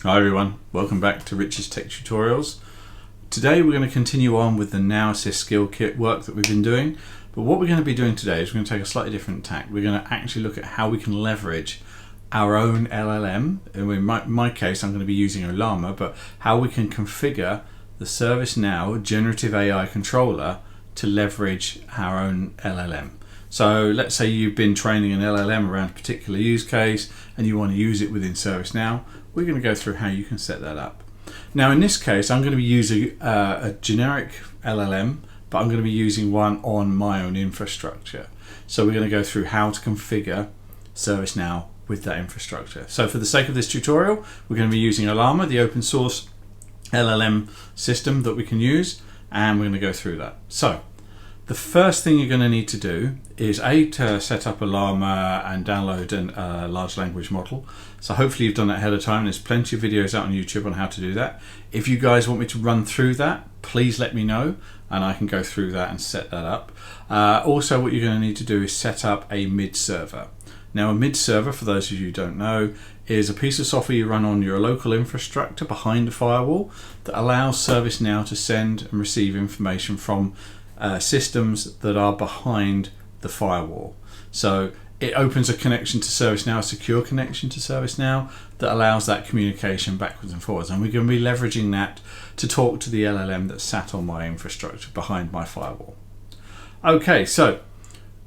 Hi everyone, welcome back to Rich's Tech Tutorials. Today we're going to continue on with the Now Assist skill kit work that we've been doing, but what we're going to be doing today is we're going to take a slightly different tack. We're going to actually look at how we can leverage our own LLM, and in my case I'm going to be using Ollama, but how we can configure the ServiceNow Generative AI Controller to leverage our own LLM. So let's say you've been training an LLM around a particular use case and you want to use it within ServiceNow. We're going to go through how you can set that up. Now in this case I'm going to be using a generic LLM, but I'm going to be using one on my own infrastructure. So we're going to go through how to configure ServiceNow with that infrastructure. So for the sake of this tutorial, we're going to be using Ollama, the open source LLM system that we can use, and we're going to go through that. So the first thing you're going to need to do is to set up Ollama and download a large language model. So hopefully you've done that ahead of time. There's plenty of videos out on YouTube on how to do that. If you guys want me to run through that, please let me know and I can go through that and set that up. Also what you're going to need to do is set up a mid server. Now a mid server, for those of you who don't know, is a piece of software you run on your local infrastructure behind a firewall that allows ServiceNow to send and receive information from systems that are behind the firewall. So it opens a connection to ServiceNow, a secure connection to ServiceNow that allows that communication backwards and forwards. And we're going to be leveraging that to talk to the LLM that sat on my infrastructure behind my firewall. Okay, so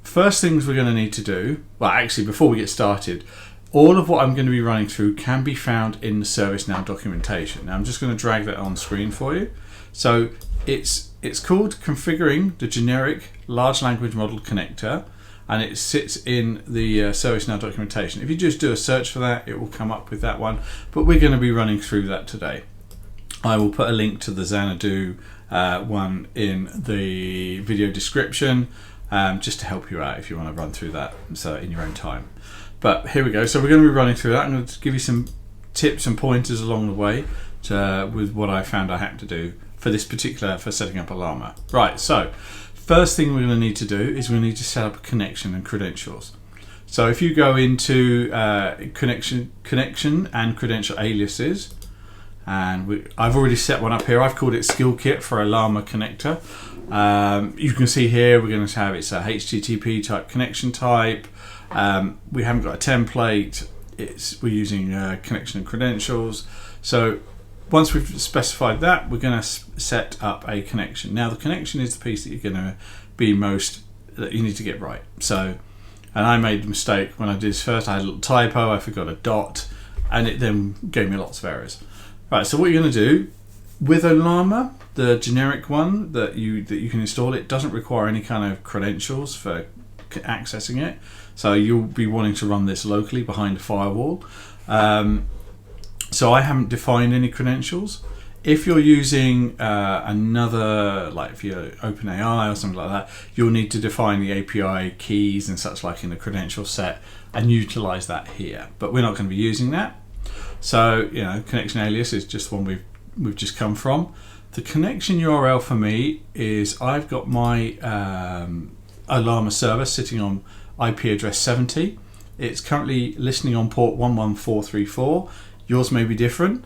first things we're going to need to do, well actually before we get started, all of what I'm going to be running through can be found in the ServiceNow documentation. Now I'm just going to drag that on screen for you. So it's called Configuring the Generic Large Language Model Connector, and it sits in the ServiceNow documentation. If you just do a search for that, it will come up with that one, but we're going to be running through that today. I will put a link to the Xanadu one in the video description, just to help you out if you want to run through that in your own time. But here we go. So we're going to be running through that. I'm going to give you some tips and pointers along the way with what I found I had to do for setting up Ollama. Right, so first thing we're going to need to do is we need to set up a connection and credentials. So if you go into connection and credential aliases, and I've already set one up here. I've called it Skill Kit for Ollama Connector. You can see here we're going to have it's a HTTP type connection type. We haven't got a template. We're using connection and credentials. So once we've specified that, we're going to set up a connection. Now the connection is the piece that you're going to be that you need to get right. So, and I made a mistake when I did this first. I had a little typo, I forgot a dot, and it then gave me lots of errors. Right, so what you're going to do with Ollama, the generic one that you can install, it doesn't require any kind of credentials for accessing it. So you'll be wanting to run this locally behind a firewall. So I haven't defined any credentials. If you're using another, like if you're OpenAI or something like that, you'll need to define the API keys and such like in the credential set and utilize that here. But we're not going to be using that. So, connection alias is just one we've just come from. The connection URL for me is I've got my Ollama server sitting on IP address 70. It's currently listening on port 11434. Yours may be different.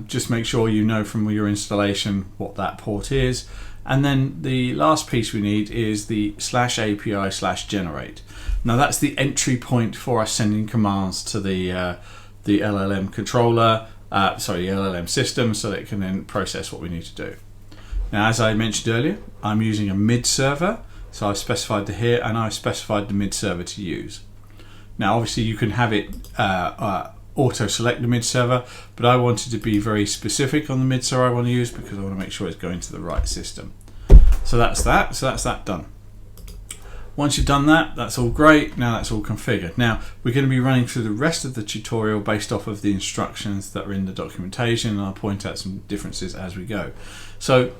Just make sure you know from your installation what that port is. And then the last piece we need is the /API/generate. Now that's the entry point for us sending commands to the LLM controller, LLM system, so that it can then process what we need to do. Now, as I mentioned earlier, I'm using a mid server. So I've specified the here and I've specified the mid server to use. Now, obviously you can have it auto select the mid server, but I wanted to be very specific on the mid server I want to use because I want to make sure it's going to the right system. So that's that done. Once you've done that, that's all great. Now that's all configured. Now we're going to be running through the rest of the tutorial based off of the instructions that are in the documentation, and I'll point out some differences as we go. So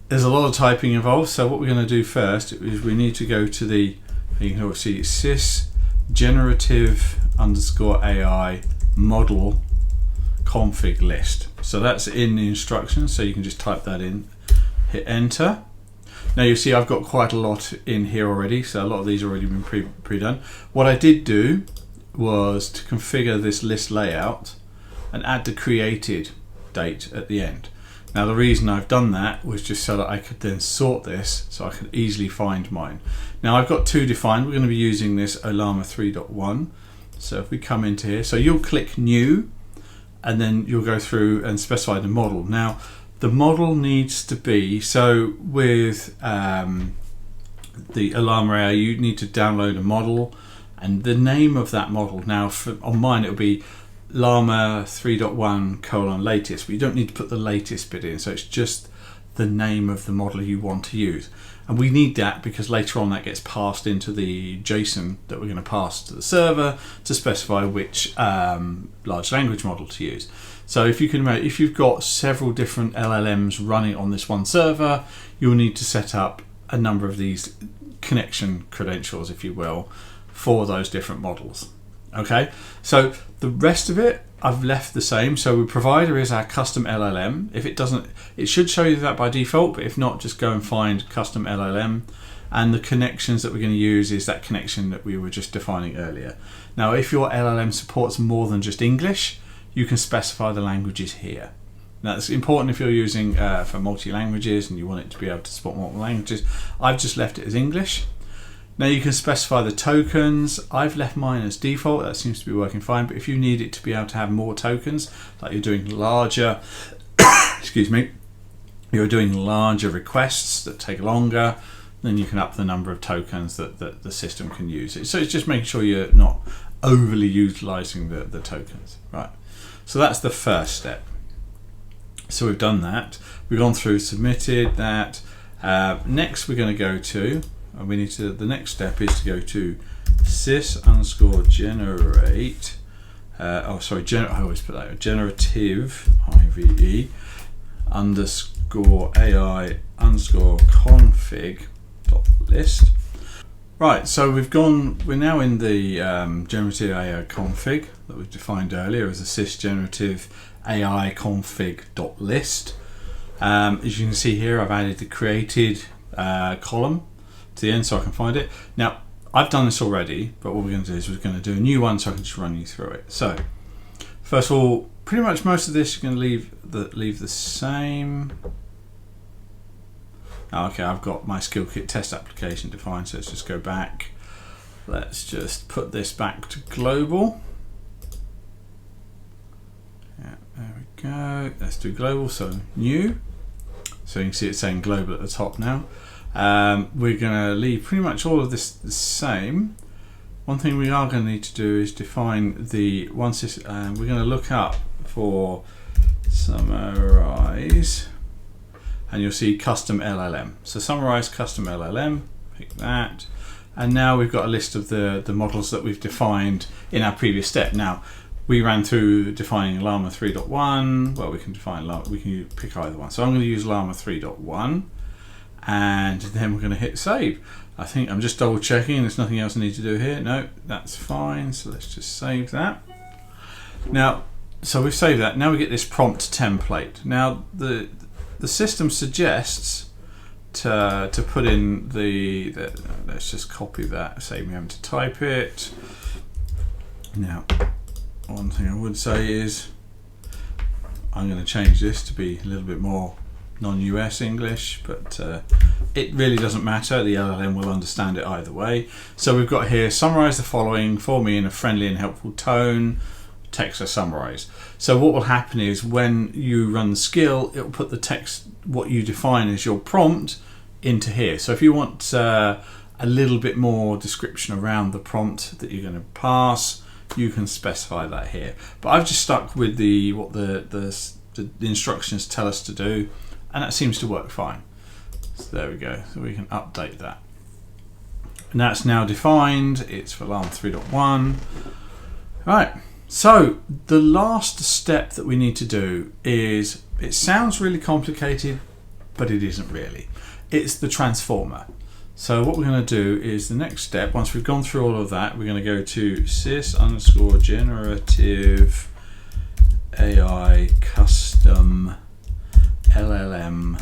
there's a lot of typing involved. So what we're going to do first is we need to go to you can see sys generative _AI model config list. So that's in the instructions, so you can just type that in, hit enter. Now you see I've got quite a lot in here already, so a lot of these have already been pre-done. What I did do was to configure this list layout and add the created date at the end. Now the reason I've done that was just so that I could then sort this so I could easily find mine. Now I've got two defined. We're going to be using this Ollama 3.1. So if we come into here, so you'll click new and then you'll go through and specify the model. Now the model needs to be, so with the Ollama AI, you need to download a model and the name of that model. Now on mine it'll be Llama 3.1 latest, but you don't need to put the latest bit in, so it's just the name of the model you want to use. And we need that because later on that gets passed into the JSON that we're going to pass to the server to specify which large language model to use. So if you can imagine, if you've got several different LLMs running on this one server, you'll need to set up a number of these connection credentials, if you will, for those different models. Okay, so the rest of it I've left the same. So the provider is our custom LLM. If it doesn't, it should show you that by default, but if not, just go and find custom LLM. And the connections that we're going to use is that connection that we were just defining earlier. Now, if your LLM supports more than just English, you can specify the languages here. Now, it's important if you're using for multi-languages and you want it to be able to support multiple languages. I've just left it as English. Now you can specify the tokens. I've left mine as default. That seems to be working fine. But if you need it to be able to have more tokens, like you're doing larger, excuse me, you're doing larger requests that take longer, then you can up the number of tokens that the system can use. So it's just making sure you're not overly utilizing the tokens, right? So that's the first step. So we've done that. We've gone through, submitted that. Next we're going to go to, and we need to, the next step is to go to sys_generate, I always put that, generative, IVE, _AI _config.list. Right, so we're now in the generative AI config that we defined earlier as a sys_generative AI config.list. As you can see here, I've added the created column to the end so I can find it. Now, I've done this already, but what we're going to do is we're going to do a new one so I can just run you through it. So, first of all, pretty much most of this you're going to leave the same. Okay, I've got my skill kit test application defined, so let's just go back. Let's just put this back to global. Yeah, there we go. Let's do global, so new. So you can see it's saying global at the top now. We're going to leave pretty much all of this the same. One thing we are going to need to do is define the one system. We're going to look up for summarize, and you'll see custom LLM. So summarize custom LLM, pick that. And now we've got a list of the models that we've defined in our previous step. Now, we ran through defining Llama 3.1. Well, we can pick either one. So I'm going to use Llama 3.1. And then we're going to hit save. I think I'm just double checking there's nothing else I need to do here. No, that's fine. So let's just save that. Now, so we've saved that. Now we get this prompt template. Now the system suggests to put in let's just copy that, save me having to type it. Now, one thing I would say is I'm going to change this to be a little bit more non-US English, but it really doesn't matter. The LLM will understand it either way. So we've got here, summarize the following for me in a friendly and helpful tone, text or summarize. So what will happen is when you run the skill, it will put the text, what you define as your prompt, into here. So if you want a little bit more description around the prompt that you're going to pass, you can specify that here. But I've just stuck with what the instructions tell us to do, and that seems to work fine. So there we go. So we can update that. And that's now defined. It's for Llama 3.1. Right. So the last step that we need to do is, it sounds really complicated, but it isn't really. It's the transformer. So what we're going to do is the next step, once we've gone through all of that, we're going to go to sys_generative AI custom LLM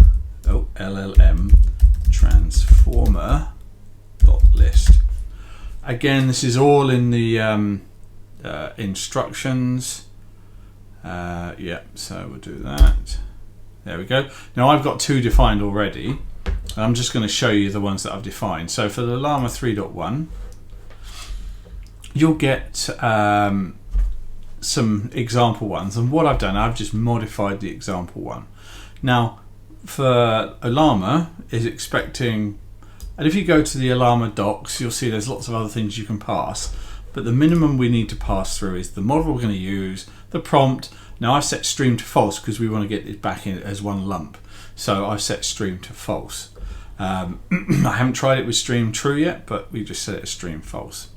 transformer list. Again, this is all in the instructions. Yeah, so we'll do that. There we go. Now I've got 2 defined already. And I'm just going to show you the ones that I've defined. So for the Ollama 3.1, you'll get some example ones. And what I've done, I've just modified the example one. Now, for Ollama is expecting, and if you go to the Ollama docs, you'll see there's lots of other things you can pass. But the minimum we need to pass through is the model we're going to use, the prompt. Now I've set stream to false because we want to get it back in as one lump. So I've set stream to false. I haven't tried it with stream true yet, but we just set it as stream false.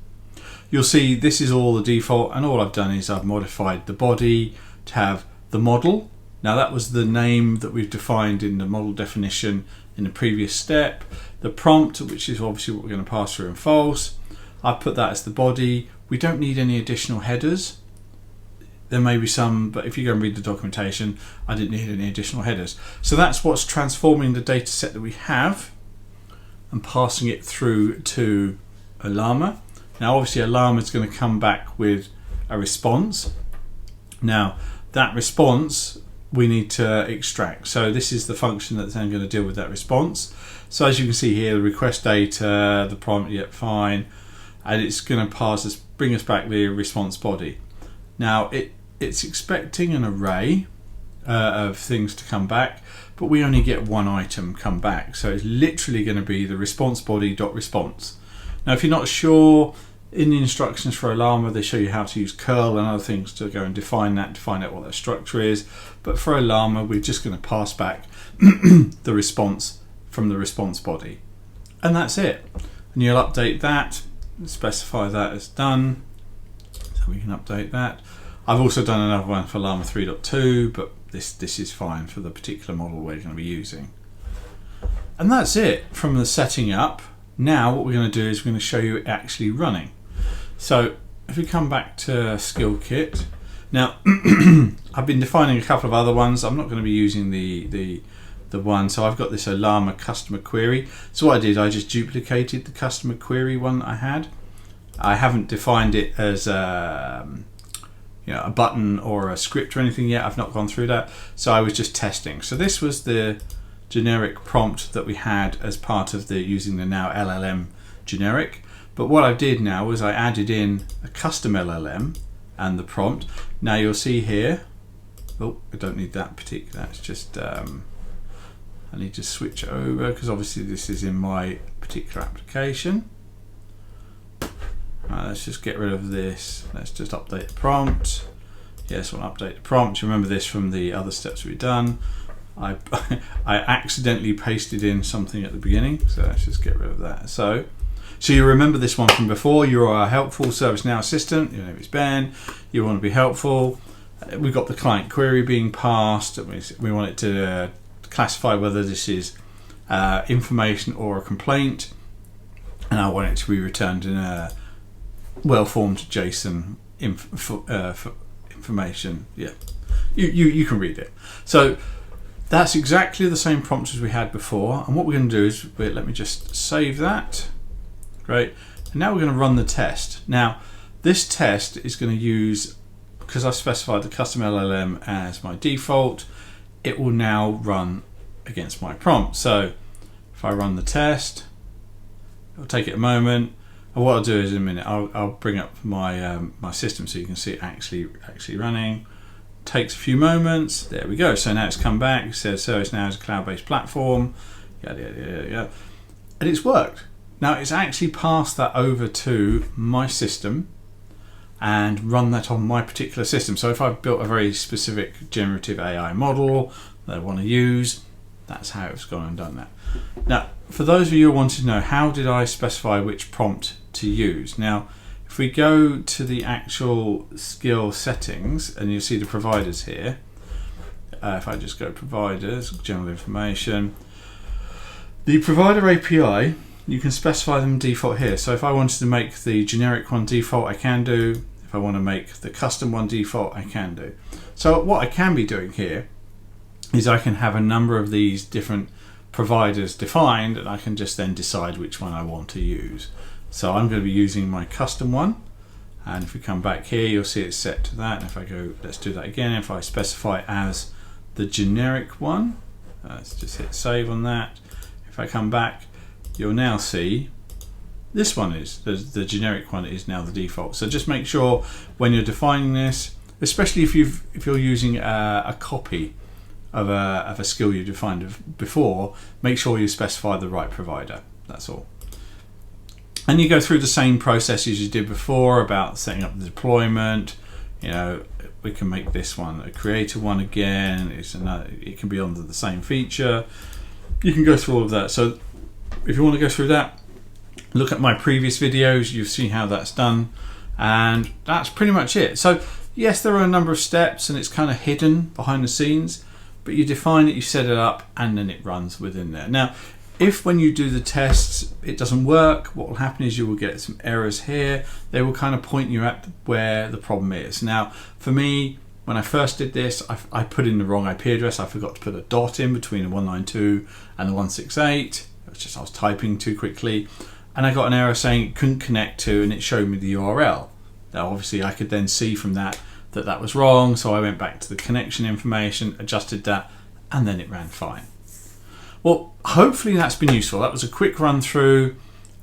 You'll see this is all the default, and all I've done is I've modified the body to have the model. Now that was the name that we've defined in the model definition in the previous step. The prompt, which is obviously what we're going to pass through in false, I've put that as the body. We don't need any additional headers. There may be some, but if you go and read the documentation, I didn't need any additional headers. So that's what's transforming the data set that we have and passing it through to Ollama. Now obviously Ollama is going to come back with a response. Now that response we need to extract. So this is the function that's then going to deal with that response. So as you can see here, the request data, the prompt, yep, fine. And it's going to bring us back the response body. Now it's expecting an array of things to come back, but we only get one item come back. So it's literally going to be the response body.response. Now if you're not sure, in the instructions for Ollama they show you how to use curl and other things to go and define that, to find out what that structure is. But for Ollama we're just going to pass back the response from the response body. And that's it. And you'll update that, specify that as done. So we can update that. I've also done another one for Ollama 3.2, but this is fine for the particular model we're going to be using. And that's it from the setting up. Now what we're going to do is we're going to show you it actually running. So if we come back to skill kit, now I've been defining a couple of other ones. I'm not going to be using the one, so I've got this Ollama customer query. So what I did, I just duplicated the customer query one that I had. I haven't defined it as a button or a script or anything yet. I've not gone through that, so I was just testing. So this was the generic prompt that we had as part of the using the now LLM generic. But what I did now was I added in a custom LLM and the prompt. Now you'll see here, oh, I don't need that particular, it's just I need to switch over because obviously this is in my particular application. Let's just get rid of this. Let's just update the prompt. Yes, we'll update the prompt. You remember this from the other steps we've done. I accidentally pasted in something at the beginning, so let's just get rid of that. So you remember this one from before. You are a helpful ServiceNow assistant. Your name is Ben. You want to be helpful. We've got the client query being passed. We want it to classify whether this is information or a complaint, and I want it to be returned in a well-formed JSON information. Yeah, you can read it. So that's exactly the same prompt as we had before. And what we're going to do is, let me just save that. Great. And now we're going to run the test. Now this test is going to use, because I've specified the custom LLM as my default, it will now run against my prompt. So if I run the test, it'll take it a moment. And what I'll do is in a minute, I'll bring up my my system so you can see it actually running. Takes a few moments. There we go. So now it's come back. It says ServiceNow is a cloud-based platform. Yeah. And it's worked. Now it's actually passed that over to my system and run that on my particular system. So if I've built a very specific generative AI model that I want to use, that's how it's gone and done that. Now, for those of you who want to know, how did I specify which prompt to use? Now, if we go to the actual skill settings, and you'll see the providers here. If I just go providers, general information, the provider API, you can specify them default here. So if I wanted to make the generic one default, I can do. If I want to make the custom one default, I can do. So what I can be doing here is I can have a number of these different providers defined, and I can just then decide which one I want to use. So I'm going to be using my custom one, And if we come back here, you'll see it's set to that. And if I go, let's do that again. If I specify as the generic one, let's just hit save on that. If I come back, you'll now see this one is, the generic one is now the default. So just make sure when you're defining this, especially if you're using a copy of a skill you defined before, make sure you specify the right provider. That's all. And you go through the same processes you did before about setting up the deployment. You know, we can make this one a creator one again. It can be under the same feature. You can go through all of that. So if you want to go through that, look at my previous videos. You'll see how that's done, and that's pretty much it. So yes, there are a number of steps, and it's kind of hidden behind the scenes, but you define it, you set it up, and then it runs within there. Now, if when you do the tests it doesn't work, what will happen is you will get some errors here. They will kind of point you at where the problem is. Now, for me, when I first did this, I put in the wrong IP address. I forgot to put a dot in between the 192 and the 168. It's just I was typing too quickly, and I got an error saying it couldn't connect to, and it showed me the URL. Now, obviously, I could then see from that that was wrong, so I went back to the connection information, adjusted that, and then it ran fine. Well, hopefully that's been useful. That was a quick run through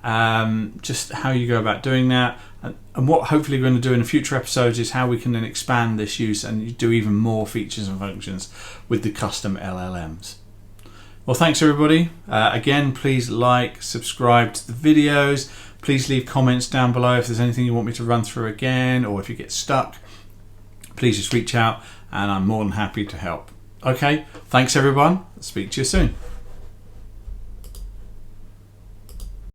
just how you go about doing that, and what hopefully we're going to do in future episodes is how we can then expand this use and do even more features and functions with the custom LLMs. Well, thanks everybody. Again, please like, subscribe to the videos. Please leave comments down below if there's anything you want me to run through again, or if you get stuck, please just reach out and I'm more than happy to help. Okay, thanks everyone. I'll speak to you soon.